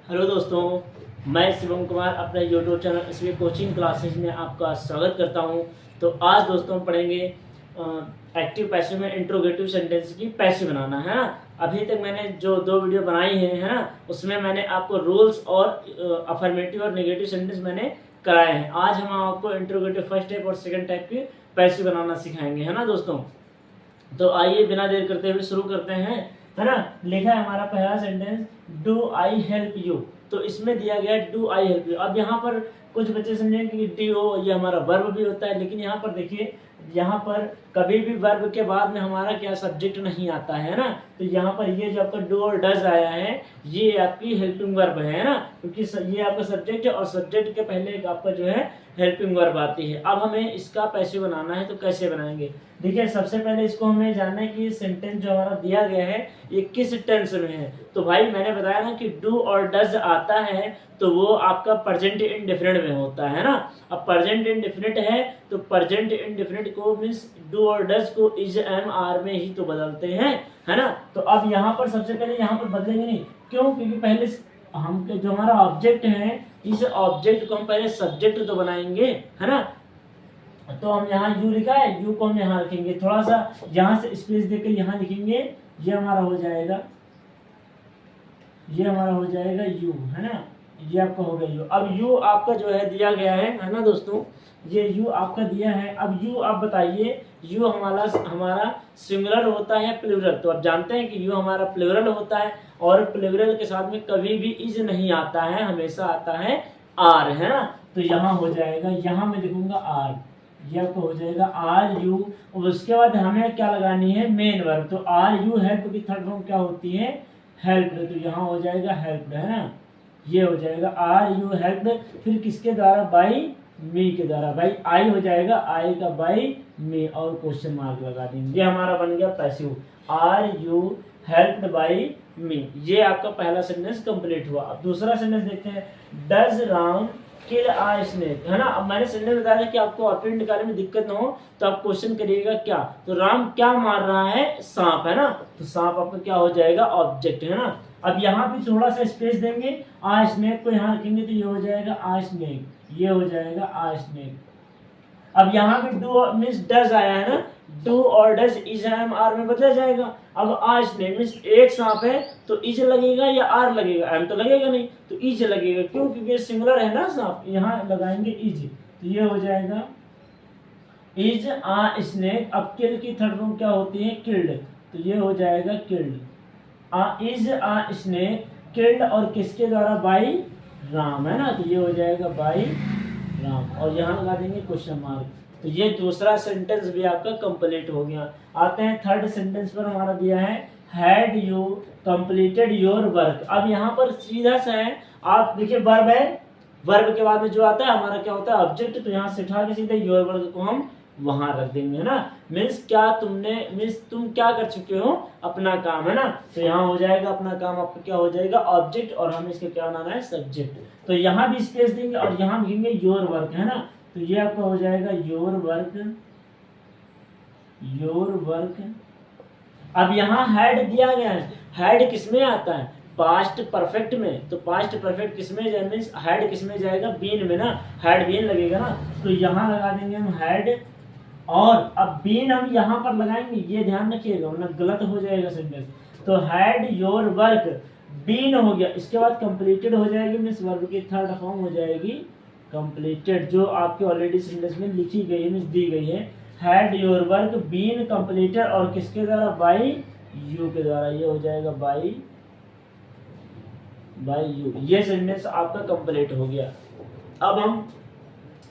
Hello दोस्तों, मैं शिवम कुमार अपने यूट्यूब चैनल इसमें कोचिंग क्लासेज में आपका स्वागत करता हूं। तो आज दोस्तों पढ़ेंगे एक्टिव पैसिव में इंट्रोगेटिव सेंटेंस की पैसिव बनाना है ना। अभी तक मैंने जो 2 वीडियो बनाई है ना, उसमें मैंने आपको रूल्स और अफर्मेटिव और नेगेटिव सेंटेंस मैंने कराए हैं। आज हम आपको इंट्रोगेटिव फर्स्ट टाइप और सेकंड टाइप की पैसिव बनाना सिखाएंगे, है ना दोस्तों। तो आइए बिना देर करते हुए शुरू करते हैं, है ना। लिखा है हमारा पहला sentence, do I help you. तो इसमें दिया गया है डू आई हेल्प यू। अब यहाँ पर कुछ बच्चे समझेंगे कि डी ओ ये हमारा वर्ब भी होता है, लेकिन यहाँ पर देखिए, यहाँ पर कभी भी वर्ब के बाद में हमारा क्या सब्जेक्ट नहीं आता है ना। तो यहाँ पर ये जो आपका डू और डज आया है, ये आपकी हेल्पिंग वर्ब है ना, क्योंकि ये आपका सब्जेक्ट है और सब्जेक्ट के पहले एक आपका जो है हेल्पिंग वर्ब आती है। अब हमें इसका पैसिव बनाना है, तो कैसे बनाएंगे। देखिए, सबसे पहले इसको हमें जानना है कि सेंटेंस जो हमारा दिया गया है ये किस टेंस में है। तो भाई मैंने बताया ना कि डू और डज आता है तो वो आपका प्रेजेंट इंडेफिनिट में होता है ना। अब प्रेजेंट इंडेफिनिट है तो प्रेजेंट इंडेफिनिट को मींस डू और डज को इज एम आर में ही तो बदलते हैं, है ना। तो अब यहाँ पर सबसे पहले यहाँ पर बदलेंगे नहीं, क्यों? क्योंकि पहले हम जो हमारा ऑब्जेक्ट है, इस ऑब्जेक्ट को हम पहले सब्जेक्ट तो बनाएंगे, है ना। तो हम यहाँ यू लिखा है, यू को हम यहाँ रखेंगे, थोड़ा सा यहाँ से स्पेस देकर यहाँ लिखेंगे, ये हमारा हो जाएगा, ये हमारा हो जाएगा यू, है ना। ये आपका हो गया यू। अब यू आपका जो है दिया गया है ना दोस्तों, ये यू आपका दिया है। अब यू आप बताइए, यू हमारा सिंगुलर होता है प्लूरल। तो आप जानते हैं कि यू हमारा प्लूरल होता है और प्लूरल के साथ में कभी भी इज नहीं आता है, हमेशा आता है आर, है ना। तो यहाँ हो जाएगा, यहाँ मैं लिखूंगा आर, यह आपको हो जाएगा आर यू। उसके बाद हमें क्या लगानी है, मेन वर्ब। तो आर यू हेल्प की थर्ड फॉर्म क्या होती है, हेल्प्ड। तो यहाँ हो जाएगा हेल्प्ड, है ना। ये हो जाएगा आर यू हेल्प्ड, फिर किसके द्वारा, बाई मी के द्वारा। भाई आई हो जाएगा, आई का बाई मी और क्वेश्चन मार्क लगा देंगे। ये हमारा बन गया passive, are you helped by me. ये आपका पहला सेंटेंस कंप्लीट हुआ। अब दूसरा सेंटेंस देखते हैं, does Ram kill a snake, है ना। अब मैंने सेंटेंस बताया था कि आपको ऑप्शन निकालने में दिक्कत ना हो तो आप क्वेश्चन करिएगा क्या। तो राम क्या मार रहा है, सांप, है ना। तो सांप आपका क्या हो जाएगा, ऑब्जेक्ट, है ना। अब यहाँ भी थोड़ा सा स्पेस देंगे, आ स्नेक को यहाँ रखेंगे तो ये हो जाएगा आ स्नेक, ये हो जाएगा आ स्नेक। अब यहाँ भी डू मीन्स डज आया है ना, डू और डज इज एम आर में बदला जाएगा। अब आज ने मीन्स एक सांप है तो इज लगेगा या आर लगेगा, एम तो लगेगा नहीं, तो इज लगेगा। क्यों? क्योंकि सिंगुलर है ना सांप, यहाँ लगाएंगे इज, तो ये हो जाएगा इज आ स्नेक। अब किल की थर्ड फॉर्म क्या होती है, किल्ड। तो ये हो जाएगा killed, is a snake killed, और किसके द्वारा, बाई राम, है ना। तो ये हो जाएगा बाई राम, और यहाँ लगा देंगे क्वेश्चन मार्क। तो ये दूसरा सेंटेंस भी आपका कंप्लीट हो गया। आते हैं थर्ड सेंटेंस पर, हमारा दिया है had you completed your work. अब यहाँ पर सीधा सा है, आप देखिए वर्ब है, वर्ब के बाद में जो आता है हमारा क्या होता है, ऑब्जेक्ट। तो यहाँ से उठा के सीधे योर वर्क को हम वहां रख देंगे, है ना। मीन्स क्या तुमने, मीन्स तुम क्या कर चुके हो, अपना काम, है ना। तो यहाँ हो जाएगा अपना काम, आपका क्या हो जाएगा, ऑब्जेक्ट, और हमें इसका क्या बनाना है, सब्जेक्ट। तो यहाँ भी स्पेस देंगे और यहाँ लिखेंगे योर वर्क, है ना। तो ये आपका हो जाएगा योर वर्क, योर वर्क। अब यहाँ हैड दिया गया है, हैड किसमें आता है, पास्ट परफेक्ट में। तो पास्ट परफेक्ट किसमें जाए, मीन्स हैड किसमें जाएगा, बीन में ना, हैड बीन लगेगा ना। तो यहाँ लगा देंगे हम हैड, और अब बीन हम यहाँ पर लगाएंगे, ये ध्यान रखिएगा वरना गलत हो जाएगा सेंटेंस। तो हैड योर वर्क बीन हो गया, इसके बाद कंप्लीटेड हो जाएगी, मीन्स वर्ब की थर्ड फॉर्म हो जाएगी कंप्लीटेड, जो आपके ऑलरेडी सेंटेंस में लिखी गई है, मीन्स दी गई है। Had your work been completed, और किसके द्वारा, बाई यू के द्वारा। ये हो जाएगा बाई यू। ये सेंटेंस आपका कंप्लीट हो गया। अब हम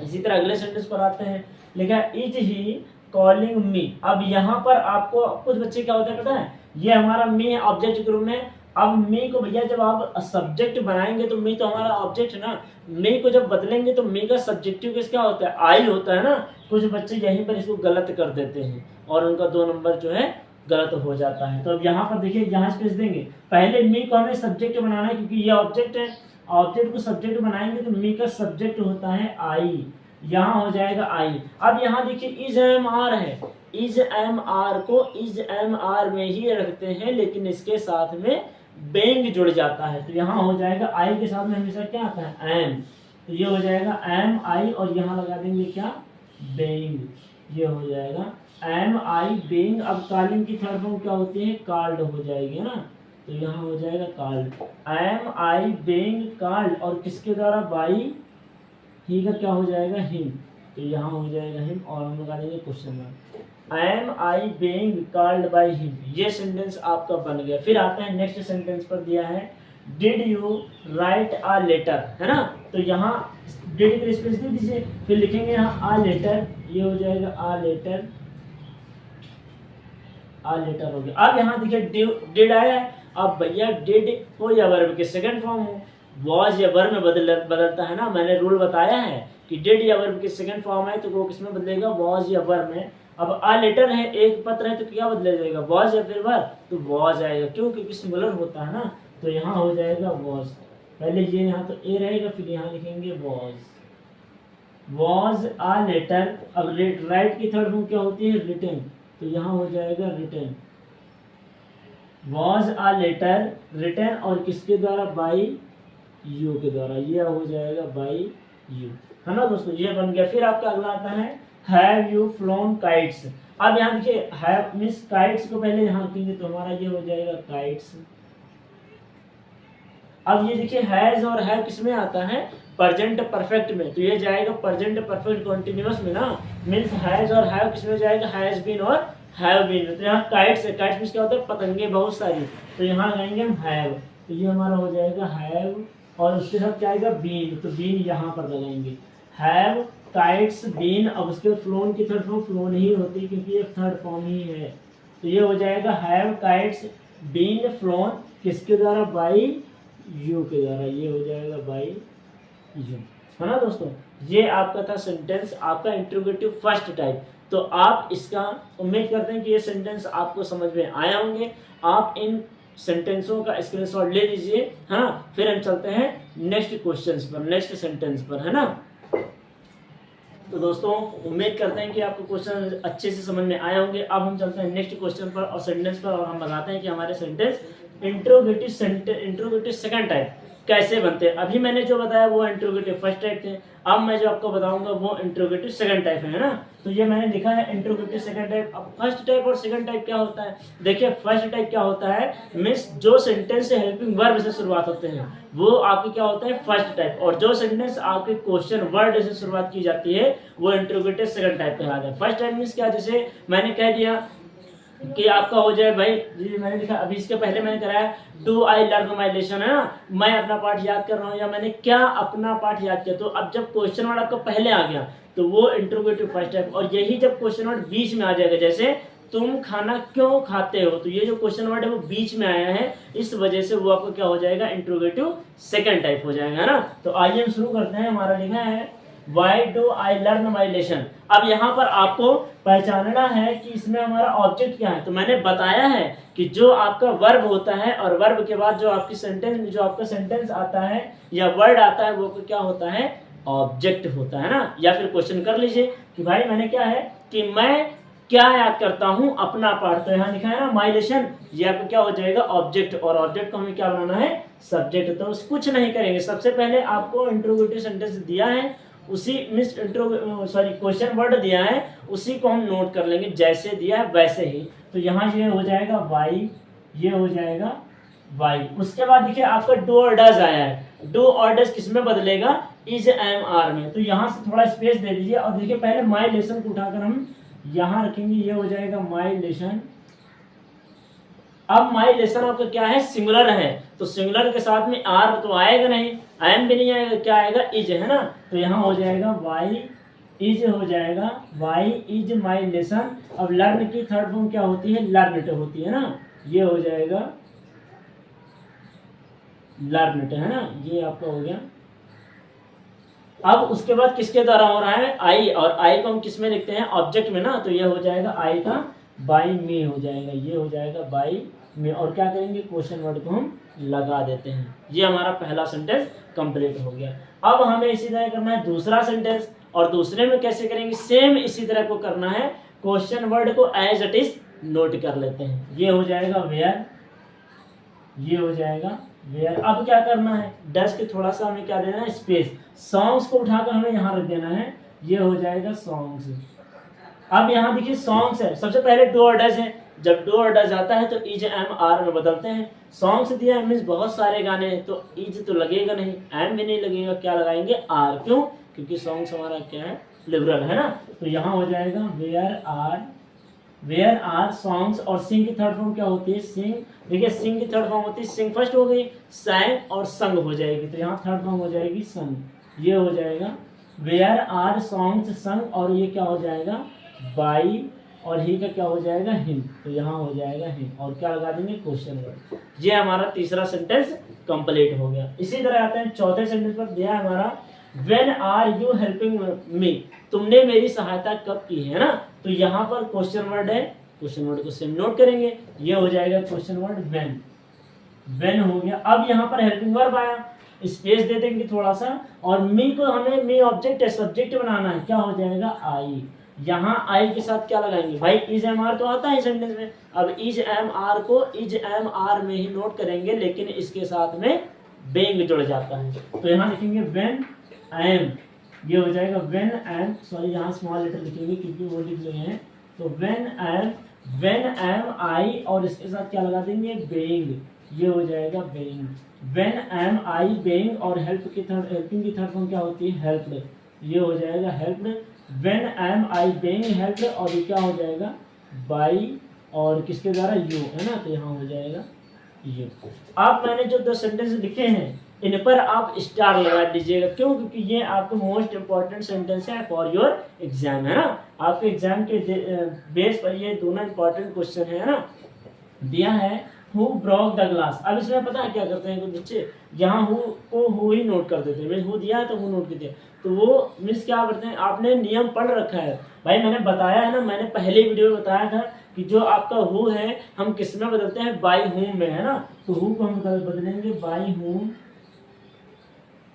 इसी तरह अगले सेंटेंस पर आते हैं। लिखा इज ही कॉलिंग मी। अब यहाँ पर आपको कुछ बच्चे क्या होता है पता है, ये हमारा मी है ऑब्जेक्ट ग्रुप में। अब मी को भैया जब आप सब्जेक्ट बनाएंगे तो मी तो हमारा ऑब्जेक्ट है ना, मी को जब बदलेंगे तो मी का सब्जेक्टिव किसका होता है, आई होता है ना। कुछ बच्चे यहीं पर इसको गलत कर देते हैं और उनका 2 नंबर जो है गलत हो जाता है। तो अब यहाँ पर देखिए, यहाँ स्पेस देंगे, पहले मी को हमें सब्जेक्ट बनाना है क्योंकि ये ऑब्जेक्ट है, ऑब्जेक्ट को सब्जेक्ट बनाएंगे तो मी का सब्जेक्ट होता है आई, यहाँ हो जाएगा आई। अब यहाँ देखिए इज एम आर है, इज एम आर को इज एम आर में ही रखते हैं, लेकिन इसके साथ में बेंग जुड़ जाता है, तो यहाँ हो जाएगा आई के साथ में हमेशा क्या आता है एम, तो ये हो जाएगा एम आई और यहाँ लगा देंगे क्या बेंग, ये हो जाएगा एम आई बेंग। अब कॉलिंग की थर्ड फॉर्म क्या होती है कॉल्ड हो जाएगी ना, तो यहाँ हो जाएगा कॉल्ड, एम आई बेंग कॉल्ड और किसके द्वारा बाई ही का क्या हो जाएगा हिम, तो यहाँ हो जाएगा हिम और हम लगा देंगे question mark, am I being called by him. ये सेंटेंस आपका बन गया। फिर आता है नेक्स्ट सेंटेंस पर दिया है did you write a letter, है ना, तो यहाँ डिड की स्पेस दे दीजिए, फिर लिखेंगे यहाँ आ लेटर, ये हो जाएगा आ लेटर, आ लेटर हो गया। अब यहाँ देखिए डिड आया है, अब भैया डिड हो या वर्ब के सेकंड फॉर्म हो, वॉज या वर्ब में बदलता है ना, मैंने रूल बताया है कि डिड या वर्ब के सेकंड फॉर्म है तो वो किसमें बदलेगा वॉज या वर्ब में। अब आ लेटर है एक पत्र है तो क्या बदल जाएगा वॉज या फिर वर्ब, तो वॉज आएगा, क्यों क्योंकि सिंगुलर होता है ना, तो यहाँ हो जाएगा वॉज। पहले ये यहाँ तो ए रहेगा फिर यहाँ लिखेंगे वॉज, वॉज आ लेटर। अब राइट की थर्ड फॉर्म क्या होती है रिटन, तो यहाँ हो जाएगा written, was a letter written और किसके द्वारा बाई यू के द्वारा, ये हो जाएगा बाई यू, है ना दोस्तों, ये बन गया। फिर आपका अगला आता है हैव यू फ्लोन काइट्स। अब यहाँ देखिए हैव मींस काइट्स को पहले यहाँ रखेंगे तो हमारा ये हो जाएगा काइट्स। अब ये देखिए हैज और हैव किस में आता है प्रेजेंट परफेक्ट में, तो ये जाएगा प्रेजेंट परफेक्ट कंटीन्यूअस में ना, मींस हैज और हैव किस में जाएगा हैज बीन और हैव बीन में। तो यहाँ काइट्स है, काइट्स मींस क्या होता है पतंगे बहुत सारी, तो यहाँ लगाएंगे हम हैव, तो ये हमारा हो जाएगा हैव और उसके साथ क्या आएगा बीन, तो बीन यहाँ पर लगाएंगे हैव काइट्स बीन। अब उसके फ्लोन की थर्ड फॉर्म फ्लोन ही होती है क्योंकि ये थर्ड फॉर्म ही है, तो ये हो जाएगा हैव काइट्स बीन फ्लोन किसके द्वारा बाई यू के द्वारा, ये हो जाएगा बाई यू, है ना दोस्तों। ये आपका था सेंटेंस आपका इंट्रोगेटिव फर्स्ट टाइप। तो आप इसका उम्मीद करते हैं कि ये सेंटेंस आपको समझ में आया होंगे। आप इन सेंटेंसों का स्क्रीनशॉट ले लीजिए, है ना, फिर हम चलते हैं नेक्स्ट क्वेश्चंस पर, नेक्स्ट सेंटेंस पर, है ना। तो दोस्तों उम्मीद करते हैं कि आपको क्वेश्चन अच्छे से समझ में आए होंगे। अब हम चलते हैं नेक्स्ट क्वेश्चन पर और सेंटेंस पर, और हम बताते हैं कि हमारे सेंटेंस इंट्रोगेटिव सेकंड टाइप कैसे बनते हैं। अभी मैंने जो बताया वो इंट्रोगेटिव फर्स्ट टाइप थे, अब मैं जो आपको बताऊंगा वो इंट्रोगेटिव सेकंड टाइप है ना। तो ये मैंने लिखा है इंट्रोगेटिव सेकंड टाइप। अब फर्स्ट टाइप और सेकंड टाइप क्या होता है, देखिए फर्स्ट टाइप क्या होता है मीन्स जो सेंटेंस से हेल्पिंग वर्ब से शुरुआत होते हैं वो आपके क्या होता है फर्स्ट टाइप, और जो सेंटेंस आपके क्वेश्चन वर्ड से शुरुआत की जाती है वो इंट्रोगेटिव सेकंड टाइप कहलाता है। फर्स्ट टाइप मीन्स क्या, जैसे मैंने कह दिया कि आपका हो जाए भाई जी, मैंने लिखा अभी इसके पहले मैंने कराया do I learn my lesson, है ना, मैं अपना पाठ याद कर रहा हूँ या मैंने क्या अपना पाठ याद किया। तो अब जब क्वेश्चन वर्ड आपका पहले आ गया तो वो इंट्रोगेटिव फर्स्ट टाइप, और यही जब क्वेश्चन वर्ड बीच में आ जाएगा जैसे तुम खाना क्यों खाते हो, तो ये जो क्वेश्चन वर्ड है वो बीच में आया है, इस वजह से वो आपको क्या हो जाएगा इंट्रोगेटिव सेकंड टाइप हो जाएगा, है ना। तो आइए हम शुरू करते हैं। हमारा लिखा है why do I learn my lesson. अब यहाँ पर आपको पहचानना है कि इसमें हमारा ऑब्जेक्ट क्या है। तो मैंने बताया है कि जो आपका वर्ब होता है और वर्ब के बाद जो आपकी सेंटेंस जो आपका सेंटेंस आता है या वर्ड आता है वो क्या होता है ऑब्जेक्ट होता है ना। या फिर क्वेश्चन कर लीजिए कि भाई मैंने क्या है कि मैं क्या याद करता हूँ अपना पाठ, तो यहाँ लिखा है ना माई लेसन, ये आपको क्या हो जाएगा ऑब्जेक्ट, और ऑब्जेक्ट को हमें क्या बनाना है सब्जेक्ट। तो कुछ नहीं करेंगे, सबसे पहले आपको इंट्रोगेटिव सेंटेंस दिया है उसी मींस क्वेश्चन वर्ड दिया है उसी को हम नोट कर लेंगे जैसे दिया है वैसे ही। तो यहाँ ये हो जाएगा वाई, ये हो जाएगा वाई। उसके बाद देखिए आपका डू और डज आया है, डू और डज किस में बदलेगा इज एम आर में। तो यहाँ से थोड़ा स्पेस दे दीजिए और देखिए पहले माई लेसन को उठाकर हम यहाँ रखेंगे, ये हो जाएगा माई लेसन। अब माई लेसन आपका क्या है सिंगुलर है, तो सिंगुलर के साथ में आर तो आएगा नहीं, एम भी नहीं आएगा, क्या आएगा इज, है ना। तो यहाँ हो जाएगा वाई इज, हो जाएगा वाई इज माई लेसन। अब लर्न की थर्ड फॉर्म क्या होती है लर्नड होती है ना, ये हो जाएगा लर्नड, है ना, ये आपका हो गया। अब उसके बाद किसके द्वारा हो रहा है आई, और आई को हम किस में लिखते हैं ऑब्जेक्ट में ना, तो ये हो जाएगा आई का बाई में हो जाएगा, ये हो जाएगा बाई में। और क्या करेंगे क्वेश्चन वर्ड को हम लगा देते हैं। ये हमारा पहला सेंटेंस कंप्लीट हो गया। अब हमें इसी तरह करना है दूसरा सेंटेंस, और दूसरे में कैसे करेंगे सेम इसी तरह को करना है, क्वेश्चन वर्ड को एज इट इज नोट कर लेते हैं। ये हो जाएगा वेयर, ये हो जाएगा वेयर। अब क्या करना है, डैश के थोड़ा सा हमें क्या देना है, स्पेस। सॉन्ग्स को उठाकर हमें यहाँ रख देना है, ये हो जाएगा सॉन्ग्स। अब यहाँ देखिए सॉन्ग्स है, सबसे पहले डू और डज है, जब डू और डज आता है तो इज एम आर में बदलते हैं। सॉन्ग्स दिया है मीन्स बहुत सारे गाने हैं, तो इज तो लगेगा नहीं, एम भी नहीं लगेगा, क्या लगाएंगे, आर। क्यों, क्योंकि सॉन्ग्स हमारा क्या है, लिबरल है ना। तो यहाँ हो जाएगा वेयर आर सॉन्ग्स। और सिंग की थर्ड फॉर्म क्या होती है, सिंग। देखिए सिंग की थर्ड फॉर्म होती है, सिंग फर्स्ट हो गई, सैंग और संग हो जाएगी, तो यहाँ थर्ड फॉर्म हो जाएगी संग। ये हो जाएगा वेयर आर सॉन्ग्स संग, और ये क्या हो जाएगा, बाई, और ही का क्या हो जाएगा, हिम, तो यहाँ हो जाएगा हिम। और क्या लगा देंगे, क्वेश्चन वर्ड। ये हमारा तीसरा सेंटेंस कंप्लीट हो गया। इसी तरह आते हैं चौथे सेंटेंस पर, दिया हमारा when are you helping me, तुमने मेरी सहायता कब की है ना। तो यहाँ पर क्वेश्चन वर्ड है, क्वेश्चन वर्ड को सेम नोट करेंगे, ये हो जाएगा क्वेश्चन वर्ड व्हेन हो गया। अब यहाँ पर हेल्पिंग वर्ब आया, स्पेस दे देंगे थोड़ा सा, और मी को हमें मी ऑब्जेक्ट है, सब्जेक्ट बनाना है, क्या हो जाएगा, आई। यहाँ आई के साथ क्या लगाएंगे भाई, इज एम आर तो आता है सेंटेंस में। अब इज एम आर को इज एम आर में ही नोट करेंगे, लेकिन इसके साथ में बेंग जुड़ जाता है, तो यहाँ लिखेंगे व्हेन एम, ये हो जाएगा व्हेन एम, सॉरी यहाँ स्मॉल लेटर लिखेंगे क्योंकि वो लिख रहे हैं। तो व्हेन एम आई, और इसके साथ क्या लगा देंगे, बेंग, ये हो जाएगा बेंग। व्हेन एम आई बेंग, और हेल्पिंग की थर्ड फॉर्म क्या होती है, हेल्प्ड, ये हो जाएगा helped. When am I being helped, और ये क्या हो जाएगा, बाई, और किसके द्वारा, यू, है ना, तो यहाँ हो जाएगा यू। अब मैंने जो 2 सेंटेंस लिखे हैं इन पर आप स्टार लगा दीजिएगा, क्यों, क्योंकि ये आपको मोस्ट इंपॉर्टेंट सेंटेंस है फॉर योर एग्जाम, है ना। आपके एग्जाम के बेस पर ये दोनों इंपॉर्टेंट क्वेश्चन है ना। दिया है हु ब्रोक द ग्लास। अब इसमें पता है क्या करते हैं कुछ बच्चे, यहाँ who co who he note कर देते हैं, हु दिया है तो हु नोट कर दिया, तो वो मीन्स क्या करते हैं, आपने नियम पढ़ रखा है भाई, मैंने बताया है ना, मैंने पहले वीडियो में बताया था कि जो आपका हु है हम किस में बदलते हैं, बाई हुम में, है ना। तो हु को हम बदलेंगे बाई हुम,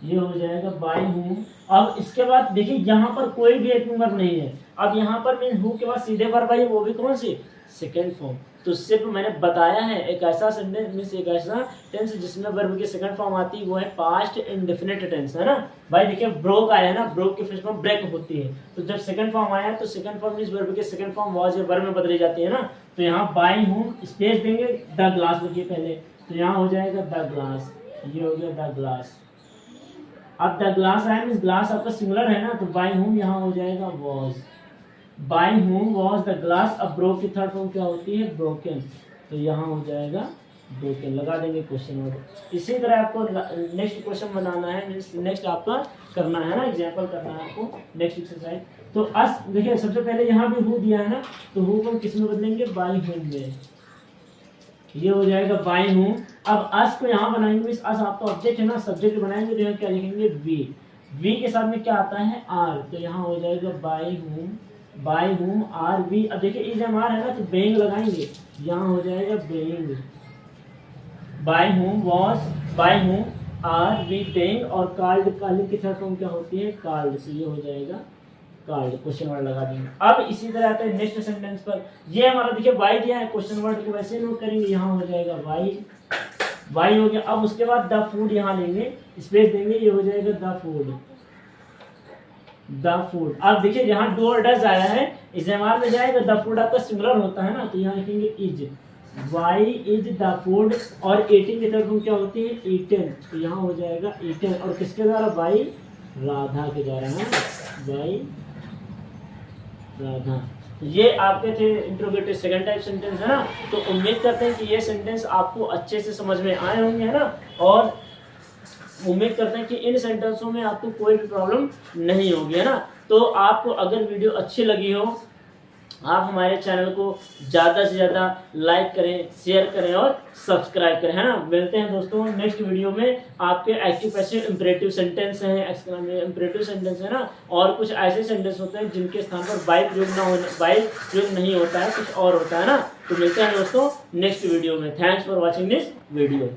ये हो जाएगा बाई हुम। अब इसके बाद देखिए यहाँ पर कोई भी एक वर्ब नहीं है, अब यहाँ पर मीन हु के बाद सीधे वर्ब आई, वो भी कौन सी, सेकेंड फॉर्म। तो सिर्फ मैंने बताया है एक ऐसा सेंटेंस मीन्स एक ऐसा टेंस जिसमें वर्ब की सेकंड फॉर्म आती है, वो है पास्ट इंडेफिनिट टेंस, है ना भाई। देखिए ब्रोक आया है ना, ब्रोक की फर्स्ट फॉर्म ब्रेक होती है, तो जब सेकंड फॉर्म आया तो सेकंड फॉर्म मीन्स वर्ब की सेकंड फॉर्म वाज या वर्ब में बदली जाती है ना। तो यहाँ बाई हूँ, स्पेस देंगे, द ग्लास लिखिए पहले, तो यहाँ हो जाएगा द ग्लास, ये हो गया द ग्लास। अब द ग्लास आया मीन्स ग्लास आपका सिंगुलर है ना, तो बाई हूँ यहाँ हो जाएगा was, by whom was the glass। अब ब्रोक की थर्ड फॉर्म क्या होती है, ब्रोकन, तो यहाँ हो जाएगा ब्रोकन, लगा देंगे क्वेश्चन वर्ड। इसी तरह आपको नेक्स्ट क्वेश्चन बनाना है, नेक्स्ट आपका करना है ना, एग्जांपल करना है आपको नेक्स्ट एक्सरसाइज। तो अस देखिए सबसे पहले यहाँ भी हु दिया है ना, तो हु को किस में बदलेंगे, बाई whom में, ये हो जाएगा बाई whom। अब अस को यहाँ बनाएंगे, अस आपका ऑब्जेक्ट है ना, सब्जेक्ट बनाएंगे, तो यहाँ क्या लिखेंगे, वी के साथ में क्या आता है, आर, तो यहाँ हो जाएगा बाई whom आर वी। अब देखिए इज एम आर है ना, तो बेइंग लगाएंगे, यहाँ हो जाएगा being. By whom are we being, और कार्ड की थर्ड फॉर्म क्या होती है, कार्ड, तो ये हो जाएगा कार्ड, क्वेश्चन वर्ड लगा देंगे। अब इसी तरह आते हैं नेक्स्ट सेंटेंस पर, ये हमारा देखिए वाई दिया है, क्वेश्चन वर्ड को वैसे नोट करेंगे, यहाँ हो जाएगा वाई हो गया। अब उसके बाद द फूड यहाँ लेंगे, स्पेस देंगे, ये हो जाएगा द फूड। अब देखिए यहाँ डू और डज आया है, इस एमआर में जाएगा, द फूड आपका सिंगुलर होता है ना, तो यहाँ लिखेंगे is, why is the food, और एटिंग की तरफ क्या होती है, ईटन, तो यहाँ हो जाएगा ईटन, और किसके द्वारा, बाई राधा के द्वारा, है बाई राधा। ये आपके थे इंट्रोगेटिव सेकंड टाइप सेंटेंस, है ना। तो उम्मीद करते हैं कि ये सेंटेंस आपको अच्छे से समझ में आए होंगे, है ना, और उम्मीद करते हैं कि इन सेंटेंसों में आपको कोई भी प्रॉब्लम नहीं होगी, है ना। तो आपको अगर वीडियो अच्छी लगी हो, आप हमारे चैनल को ज़्यादा से ज़्यादा लाइक करें, शेयर करें और सब्सक्राइब करें, है ना। मिलते हैं दोस्तों नेक्स्ट वीडियो में। आपके एक्टिव पैसिव इंपरेटिव सेंटेंस हैं, इंपरेटिव सेंटेंस है ना, और कुछ ऐसे सेंटेंस होते हैं जिनके स्थान पर बाई प्रयोग नहीं होता है, कुछ और होता है ना। तो मिलते हैं दोस्तों नेक्स्ट वीडियो में। Thanks for watching this video.